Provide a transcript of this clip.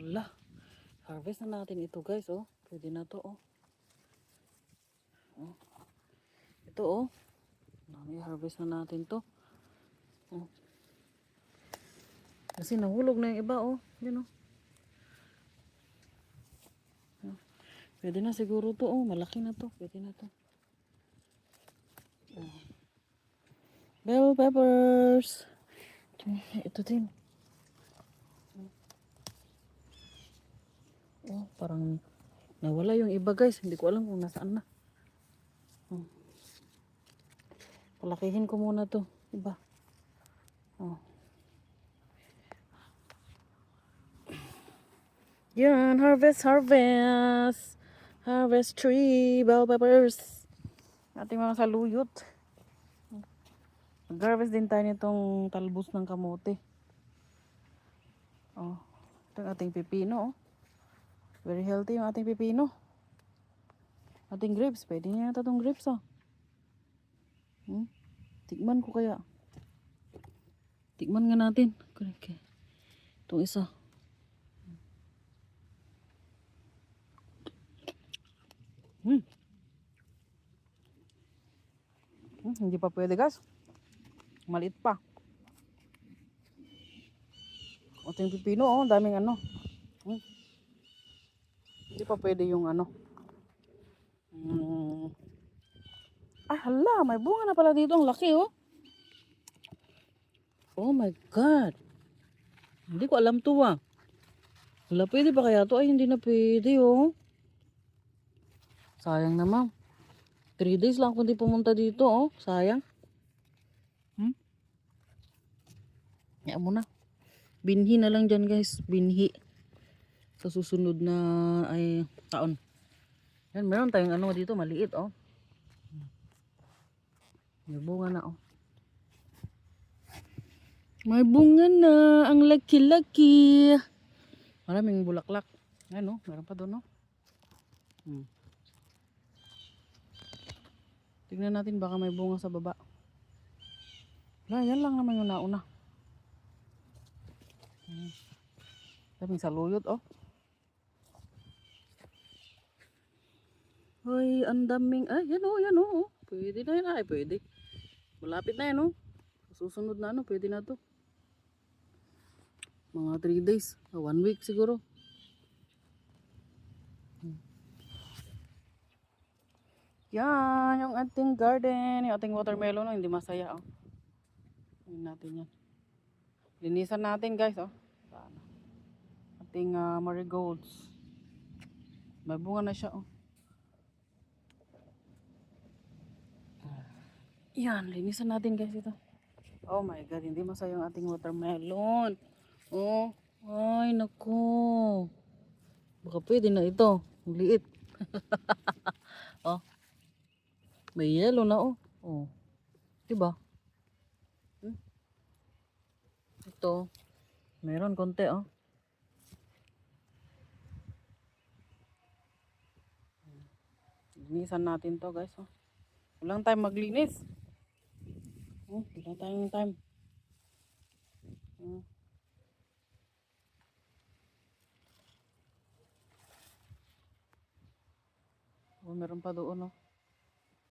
Hala. Harvest na natin ito guys, oh. Pwede na to, oh. Oh. Ito, oh. I-harvest na natin to. Oh. Kasi nahulog na yung iba, oh. Yan, oh. Oh. Pwede na siguro to, oh. Malaki na to. Pwede na to. Oh. Bell peppers. Ito din. Oh, parang nawala yung iba guys. Hindi ko alam kung nasaan na. Oh. Palakihin ko muna to. Iba. Oh. Yan, harvest, harvest. Harvest tree, bell peppers. Ating mga saluyot. Mag-harvest din tayo nitong talbos ng kamote. Oh, ito yung ating pipino, oh. Very healthy yung ating pipino. Ating grapes, pwede niya yata itong grapes, oh. Tikman ko kaya. Tikman nga natin. Okay. Itong isa. Hindi pa pwede guys. Maliit pa. Ating pipino, oh, daming ano. Hindi pa pwede yung ano. Ah, hala, may bunga na pala dito. Ang laki, oh. Oh my God. Hindi ko alam to, ah. Hala, pwede ba kaya to? Ay, hindi na pwede, oh. Sayang naman. 3 days lang kung di pumunta dito, oh. Sayang. Yan mo na. Binhi na lang dyan, guys. Binhi. Sa susunod na ay taon. Yan, meron tayong ano dito, maliit, oh. May bunga na, oh. May bunga na. Ang laki-laki. Maraming bulaklak. Ayan, oh. Meron pa doon, oh. Tignan natin baka may bunga sa baba. Yan lang naman yung nauna. Daming saluyot, oh. Ay, ang daming. Ay, yan, oh, yan, oh. Pwede na yan. Ay, pwede. Malapit na yan, oh. Susunod na ano, pwede na to. Mga 3 days. 1 week siguro. Yan, yung ating garden. Yung ating watermelon, oh, hindi masaya, oh. Hindi natin yan. Linisan natin, guys, oh. Ating marigolds. May bunga na siya, oh. Yan, linisan natin, guys, ito. Oh my God, hindi masaya yung ating watermelon. Oh, ay, naku. Baka pwede na ito. Ang liit. Oh. May yellow na, oh. Oh. Diba? Ito. Meron konti, oh. Linisan natin to, guys, oh. Walang time maglinis. Oh, wala tayong time. Oh, meron pa doon, oh.